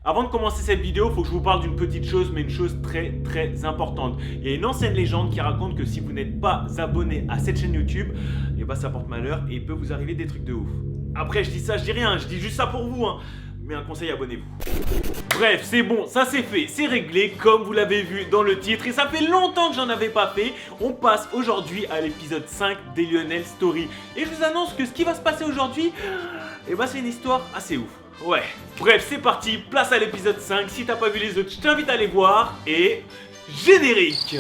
Avant de commencer cette vidéo, il faut que je vous parle d'une petite chose, mais une chose très importante. Il y a une ancienne légende qui raconte que si vous n'êtes pas abonné à cette chaîne YouTube, et bah ça porte malheur et il peut vous arriver des trucs de ouf. Après je dis ça, je dis rien, je dis juste ça pour vous, hein. Mais un conseil, abonnez-vous. Bref, c'est bon, ça c'est fait, c'est réglé, comme vous l'avez vu dans le titre. Et ça fait longtemps que j'en avais pas fait. On passe aujourd'hui à l'épisode 5 des Lionel Story. Et je vous annonce que ce qui va se passer aujourd'hui, et bah c'est une histoire assez ouf. Ouais, bref, c'est parti, place à l'épisode 5. Si t'as pas vu les autres, je t'invite à les voir. Et générique.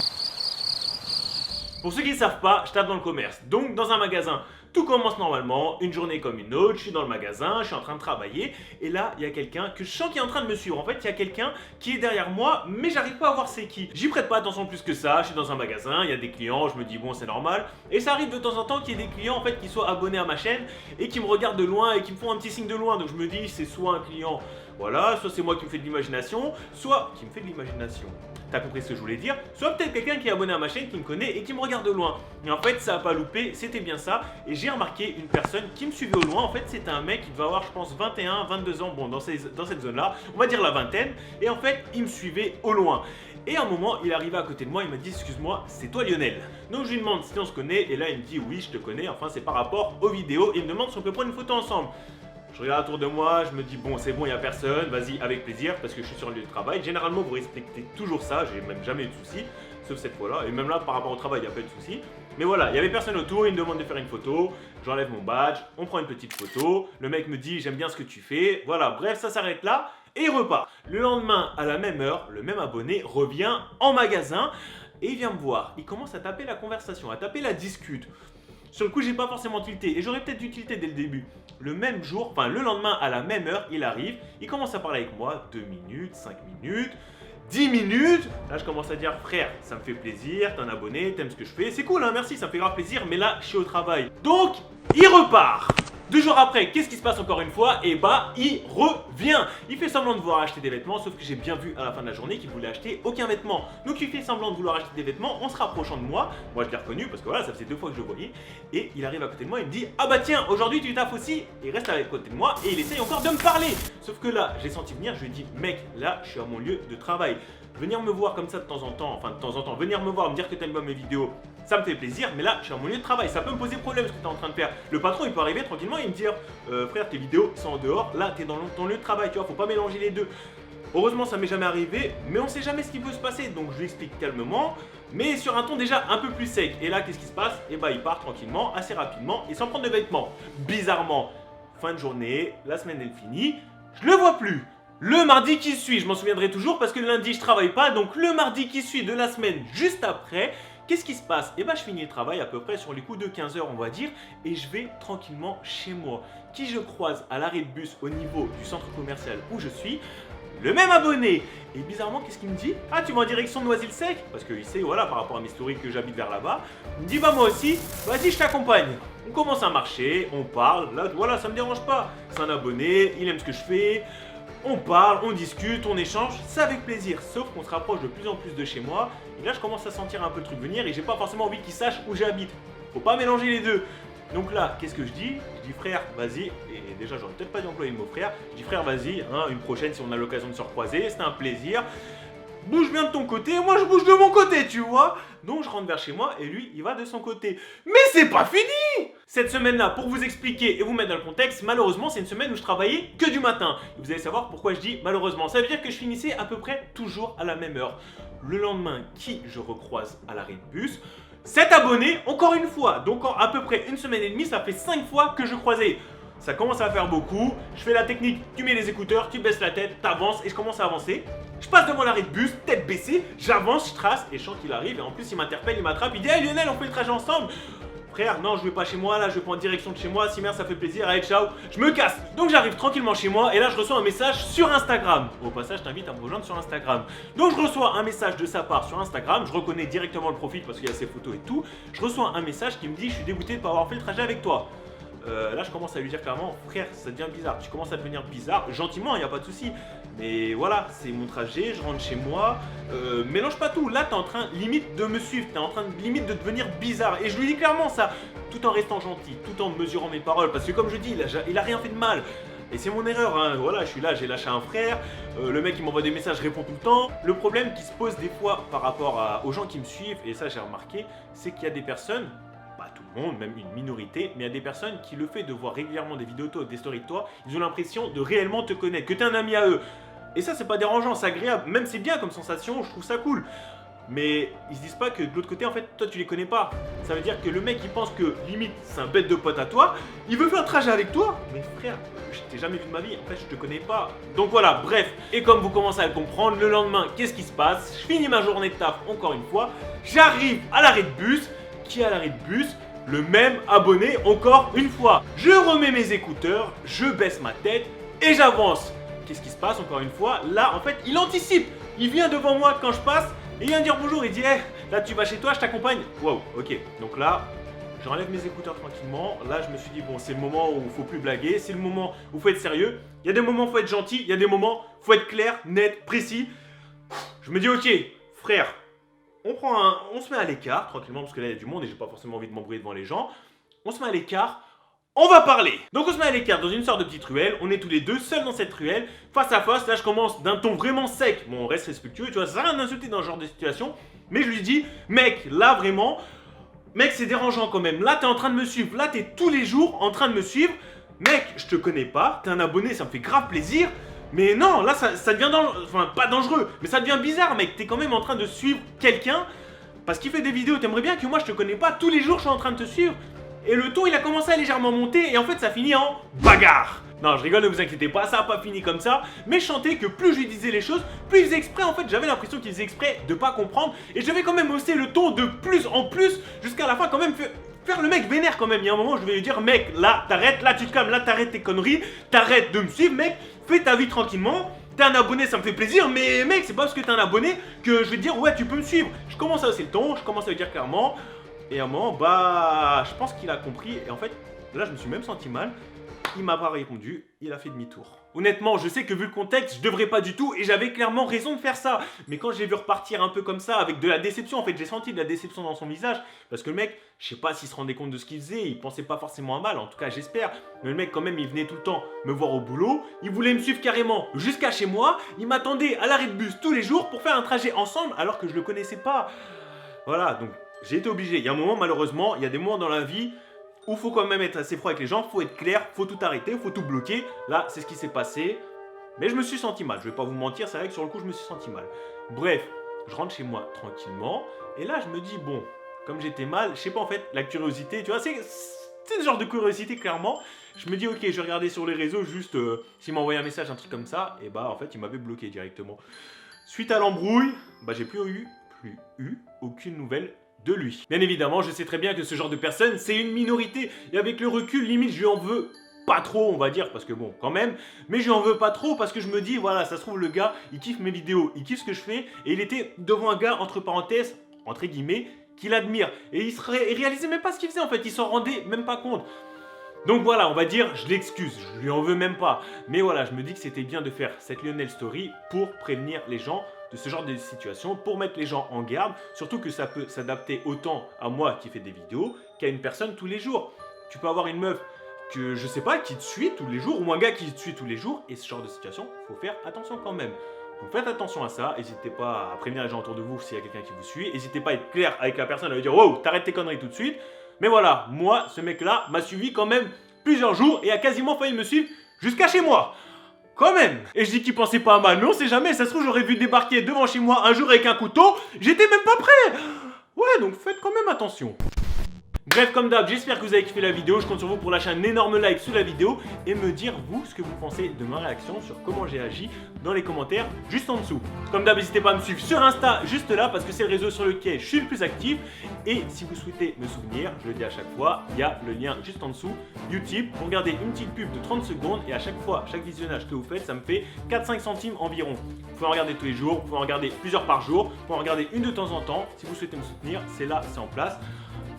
Pour ceux qui ne savent pas, je tape dans le commerce. Donc dans un magasin, tout commence normalement, une journée comme une autre, je suis dans le magasin, je suis en train de travailler, et là, il y a quelqu'un que je sens qui est en train de me suivre. En fait, il y a quelqu'un qui est derrière moi, mais j'arrive pas à voir c'est qui. J'y prête pas attention plus que ça, je suis dans un magasin, il y a des clients, je me dis bon, c'est normal. Et ça arrive de temps en temps qu'il y ait des clients en fait qui soient abonnés à ma chaîne et qui me regardent de loin et qui me font un petit signe de loin. Donc je me dis, c'est soit un client, voilà, soit c'est moi qui me fais de l'imagination, soit qui me fait de l'imagination. T'as compris ce que je voulais dire? Soit peut-être quelqu'un qui est abonné à ma chaîne, qui me connaît et qui me regarde de loin. Et en fait, ça a pas loupé, c'était bien ça. Et j'ai remarqué une personne qui me suivait au loin. En fait, c'était un mec qui devait avoir, je pense, 21, 22 ans, bon, dans cette zone-là, on va dire la vingtaine. Et en fait, il me suivait au loin. Et à un moment, il arrivait à côté de moi, il m'a dit, excuse-moi, c'est toi Lionel? Donc je lui demande si on se connaît, et là il me dit, oui, je te connais, enfin c'est par rapport aux vidéos. Et il me demande si on peut prendre une photo ensemble. Je regarde autour de moi, je me dis bon c'est bon, il n'y a personne, vas-y avec plaisir parce que je suis sur le lieu de travail. Généralement vous respectez toujours ça, j'ai même jamais eu de soucis, sauf cette fois-là. Et même là par rapport au travail il n'y a pas eu de soucis. Mais voilà, il n'y avait personne autour, il me demande de faire une photo, j'enlève mon badge, on prend une petite photo, le mec me dit j'aime bien ce que tu fais, voilà, bref ça s'arrête là et il repart. Le lendemain à la même heure, le même abonné revient en magasin et il vient me voir. Il commence à taper la conversation, à taper la discute. Sur le coup, j'ai pas forcément tilté et j'aurais peut-être dû tilter dès le début. Le même jour, enfin le lendemain à la même heure, il arrive, il commence à parler avec moi 2 minutes, 5 minutes, 10 minutes. Là, je commence à dire frère, ça me fait plaisir, t'es un abonné, t'aimes ce que je fais, c'est cool, hein, merci, ça me fait grave plaisir, mais là, je suis au travail. Donc, il repart. 2 jours après, qu'est-ce qui se passe encore une fois? Et bah, il revient. Il fait semblant de vouloir acheter des vêtements, sauf que j'ai bien vu à la fin de la journée qu'il voulait acheter aucun vêtement. Donc il fait semblant de vouloir acheter des vêtements en se rapprochant de moi. Moi je l'ai reconnu parce que voilà, ça faisait 2 fois que je le voyais. Et il arrive à côté de moi, il me dit ah bah tiens, aujourd'hui tu taffes aussi. Et il reste à côté de moi et il essaye encore de me parler. Sauf que là, j'ai senti venir, je lui ai dit mec, là je suis à mon lieu de travail. Venir me voir comme ça de temps en temps, venir me voir, me dire que t'aimes pas mes vidéos, ça me fait plaisir, mais là, je suis à mon lieu de travail, ça peut me poser problème ce que t'es en train de faire. Le patron, il peut arriver tranquillement et me dire frère, tes vidéos sont en dehors, là, t'es dans ton lieu de travail, tu vois, faut pas mélanger les deux. Heureusement, ça m'est jamais arrivé, mais on sait jamais ce qui peut se passer, donc je lui explique calmement, mais sur un ton déjà un peu plus sec. Et là, qu'est-ce qui se passe? Et bah, il part tranquillement, assez rapidement, et sans prendre de vêtements. Bizarrement, fin de journée, la semaine elle finit, je le vois plus. Le mardi qui suit, je m'en souviendrai toujours parce que le lundi je travaille pas, donc le mardi qui suit de la semaine juste après, qu'est-ce qui se passe? Et bah je finis le travail à peu près sur les coups de 15 h on va dire, et je vais tranquillement chez moi. Qui je croise à l'arrêt de bus au niveau du centre commercial où je suis? Le même abonné. Et bizarrement, qu'est-ce qu'il me dit? Ah, tu vas en direction de Noisy-le-Sec? Parce qu'il sait, voilà, par rapport à mes stories que j'habite vers là-bas. Il me dit, bah moi aussi, vas-y, je t'accompagne. On commence à marcher, on parle, là, voilà, ça me dérange pas. C'est un abonné, il aime ce que je fais. On parle, on discute, on échange, c'est avec plaisir. Sauf qu'on se rapproche de plus en plus de chez moi. Et là, je commence à sentir un peu le truc venir et j'ai pas forcément envie qu'il sache où j'habite. Faut pas mélanger les deux. Donc là, qu'est-ce que je dis? Je dis frère, vas-y. Et déjà, j'aurais peut-être pas dû employer le mot frère. Je dis frère, vas-y, hein, une prochaine si on a l'occasion de se recroiser. C'était un plaisir. Bouge bien de ton côté, moi je bouge de mon côté, tu vois. Donc je rentre vers chez moi et lui, il va de son côté. Mais c'est pas fini! Cette semaine-là, pour vous expliquer et vous mettre dans le contexte, malheureusement, c'est une semaine où je travaillais que du matin. Et vous allez savoir pourquoi je dis malheureusement. Ça veut dire que je finissais à peu près toujours à la même heure. Le lendemain, qui je recroise à l'arrêt de bus? 7 abonnés, encore une fois. Donc en à peu près une semaine et demie, ça fait 5 fois que je croisais. Ça commence à faire beaucoup, je fais la technique, tu mets les écouteurs, tu baisses la tête, t'avances et je commence à avancer. Je passe devant l'arrêt de bus, tête baissée, j'avance, je trace et je sens qu'il arrive et en plus il m'interpelle, il m'attrape, il dit hey Lionel, on fait le trajet ensemble. Frère, non, je vais pas chez moi, là je vais pas en direction de chez moi, si merde ça fait plaisir, allez ciao, je me casse. Donc j'arrive tranquillement chez moi et là je reçois un message sur Instagram. Au passage, je t'invite à me rejoindre sur Instagram. Donc je reçois un message de sa part sur Instagram, je reconnais directement le profil parce qu'il y a ses photos et tout. Je reçois un message qui me dit je suis dégoûté de pas avoir fait le trajet avec toi. Là je commence à lui dire clairement frère ça devient bizarre, tu commences à devenir bizarre, gentiment il n'y a pas de souci. Mais voilà, c'est mon trajet, je rentre chez moi, mélange pas tout, là t'es en train limite de me suivre, t'es en train limite de devenir bizarre. Et je lui dis clairement ça, tout en restant gentil, tout en mesurant mes paroles, parce que comme je dis, il a rien fait de mal. Et c'est mon erreur, hein. Voilà, je suis là, j'ai lâché un frère, le mec il m'envoie des messages, je réponds tout le temps. Le problème qui se pose des fois par rapport aux gens qui me suivent, et ça j'ai remarqué, c'est qu'il y a des personnes, pas tout le monde, même une minorité, mais il y a des personnes qui, le fait de voir régulièrement des vidéos de toi, des stories de toi, ils ont l'impression de réellement te connaître, que t'es un ami à eux. Et ça c'est pas dérangeant, c'est agréable, même c'est bien comme sensation, je trouve ça cool. Mais ils se disent pas que de l'autre côté, en fait, toi tu les connais pas. Ça veut dire que le mec il pense que limite c'est un bête de pote à toi, il veut faire un trajet avec toi. Mais frère, je t'ai jamais vu de ma vie, en fait je te connais pas. Donc voilà, bref. Et comme vous commencez à le comprendre, le lendemain, qu'est-ce qui se passe? Je finis ma journée de taf encore une fois. J'arrive à l'arrêt de bus. Qui est à l'arrêt de bus? Le même abonné encore une fois. Je remets mes écouteurs, je baisse ma tête et j'avance. Qu'est-ce qui se passe encore une fois? Là, en fait, il anticipe. Il vient devant moi quand je passe. Et il vient me dire bonjour, il dit hey, là tu vas chez toi, je t'accompagne. Wow, ok. Donc là, j'enlève mes écouteurs tranquillement. Là, je me suis dit bon, c'est le moment où il faut plus blaguer, c'est le moment où il faut être sérieux. Il y a des moments où il faut être gentil, il y a des moments où il faut être clair, net, précis. Je me dis ok, frère, on se met à l'écart tranquillement parce que là il y a du monde et j'ai pas forcément envie de m'embrouiller devant les gens. On se met à l'écart. On va parler. Donc on se met à l'écart dans une sorte de petite ruelle. On est tous les deux seuls dans cette ruelle, face à face. Là je commence d'un ton vraiment sec. Bon, on reste respectueux, tu vois, ça sert à rien d'insulter dans ce genre de situation. Mais je lui dis, mec, là vraiment, mec c'est dérangeant quand même. Là t'es en train de me suivre. Là t'es tous les jours en train de me suivre. Mec, je te connais pas. T'es un abonné, ça me fait grave plaisir. Mais non, là ça devient enfin pas dangereux, mais ça devient bizarre, mec. T'es quand même en train de suivre quelqu'un parce qu'il fait des vidéos. T'aimerais bien que moi je te connais pas. Tous les jours je suis en train de te suivre. Et le ton il a commencé à légèrement monter et en fait ça finit en bagarre. Non, je rigole, ne vous inquiétez pas, ça a pas fini comme ça. Mais je sentais que plus je lui disais les choses, plus il faisait exprès. En fait, j'avais l'impression qu'il faisait exprès de pas comprendre. Et je devais quand même hausser le ton de plus en plus jusqu'à la fin quand même faire le mec vénère quand même. Il y a un moment où je vais lui dire mec, là t'arrêtes, là tu te calmes, là t'arrêtes tes conneries, t'arrêtes de me suivre mec, fais ta vie tranquillement. T'es un abonné, ça me fait plaisir, mais mec, c'est pas parce que t'es un abonné que je vais te dire ouais tu peux me suivre. Je commence à hausser le ton, je commence à lui dire clairement. Et à un moment, bah, je pense qu'il a compris. Et en fait, là, je me suis même senti mal. Il m'a pas répondu, il a fait demi-tour. Honnêtement, je sais que vu le contexte, je devrais pas du tout. Et j'avais clairement raison de faire ça. Mais quand j'ai vu repartir un peu comme ça, avec de la déception, en fait, j'ai senti de la déception dans son visage. Parce que le mec, je sais pas s'il se rendait compte de ce qu'il faisait. Il pensait pas forcément à mal, en tout cas, j'espère. Mais le mec, quand même, il venait tout le temps me voir au boulot. Il voulait me suivre carrément jusqu'à chez moi. Il m'attendait à l'arrêt de bus tous les jours pour faire un trajet ensemble alors que je le connaissais pas. Voilà, donc j'ai été obligé. Il y a un moment, malheureusement, il y a des moments dans la vie où il faut quand même être assez froid avec les gens, faut être clair, faut tout arrêter, faut tout bloquer. Là, c'est ce qui s'est passé. Mais je me suis senti mal. Je vais pas vous mentir, c'est vrai que sur le coup, je me suis senti mal. Bref, je rentre chez moi tranquillement. Et là, je me dis, bon, comme j'étais mal, je sais pas en fait, la curiosité, tu vois, c'est ce genre de curiosité, clairement. Je me dis, ok, je vais regarder sur les réseaux, juste s'il m'a envoyé un message, un truc comme ça. Et bah, en fait, il m'avait bloqué directement. Suite à l'embrouille, bah, j'ai plus eu aucune nouvelle de lui. Bien évidemment, je sais très bien que ce genre de personne, c'est une minorité. Et avec le recul, limite, je lui en veux pas trop, on va dire, parce que bon, quand même. Mais je lui en veux pas trop parce que je me dis, voilà, ça se trouve, le gars, il kiffe mes vidéos, il kiffe ce que je fais. Et il était devant un gars, entre parenthèses, entre guillemets, qu'il admire. Et il réalisait même pas ce qu'il faisait, en fait. Il s'en rendait même pas compte. Donc voilà, on va dire, je l'excuse, je lui en veux même pas. Mais voilà, je me dis que c'était bien de faire cette Lionel Story pour prévenir les gens de ce genre de situation, pour mettre les gens en garde, surtout que ça peut s'adapter autant à moi qui fais des vidéos qu'à une personne tous les jours. Tu peux avoir une meuf que je sais pas, qui te suit tous les jours, ou un gars qui te suit tous les jours, et ce genre de situation, faut faire attention quand même. Donc faites attention à ça, n'hésitez pas à prévenir les gens autour de vous s'il y a quelqu'un qui vous suit, n'hésitez pas à être clair avec la personne, à lui dire wow, t'arrêtes tes conneries tout de suite. Mais voilà, moi, ce mec-là m'a suivi quand même plusieurs jours et a quasiment failli me suivre jusqu'à chez moi. Quand même. Et je dis qu'il pensait pas à mal, mais on sait jamais, ça se trouve j'aurais vu débarquer devant chez moi un jour avec un couteau, j'étais même pas prêt. Ouais, donc faites quand même attention. Bref, comme d'hab, j'espère que vous avez kiffé la vidéo. Je compte sur vous pour lâcher un énorme like sous la vidéo et me dire, vous, ce que vous pensez de ma réaction sur comment j'ai agi dans les commentaires juste en dessous. Comme d'hab, n'hésitez pas à me suivre sur Insta, juste là, parce que c'est le réseau sur lequel je suis le plus actif. Et si vous souhaitez me souvenir, je le dis à chaque fois, il y a le lien juste en dessous, YouTube, pour regarder une petite pub de 30 secondes. Et à chaque fois, chaque visionnage que vous faites, ça me fait 4-5 centimes environ. Vous pouvez en regarder tous les jours, vous pouvez en regarder plusieurs par jour, vous pouvez en regarder une de temps en temps. Si vous souhaitez me soutenir, c'est là, c'est en place.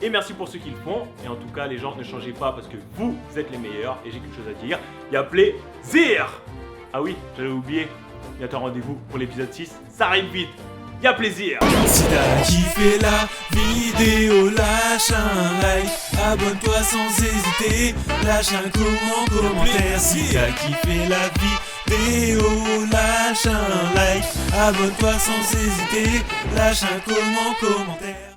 Et merci pour ceux qui le font. Et en tout cas, les gens, ne changez pas parce que vous êtes les meilleurs. Et j'ai quelque chose à dire. Il y a plaisir. Ah oui, j'allais oublier. Il y a un rendez-vous pour l'épisode 6. Ça arrive vite. Y'a plaisir. Si t'as kiffé la vidéo, lâche un like, abonne-toi sans hésiter, lâche un commentaire. Si t'as kiffé la vidéo, lâche un like, abonne-toi sans hésiter, lâche un commentaire.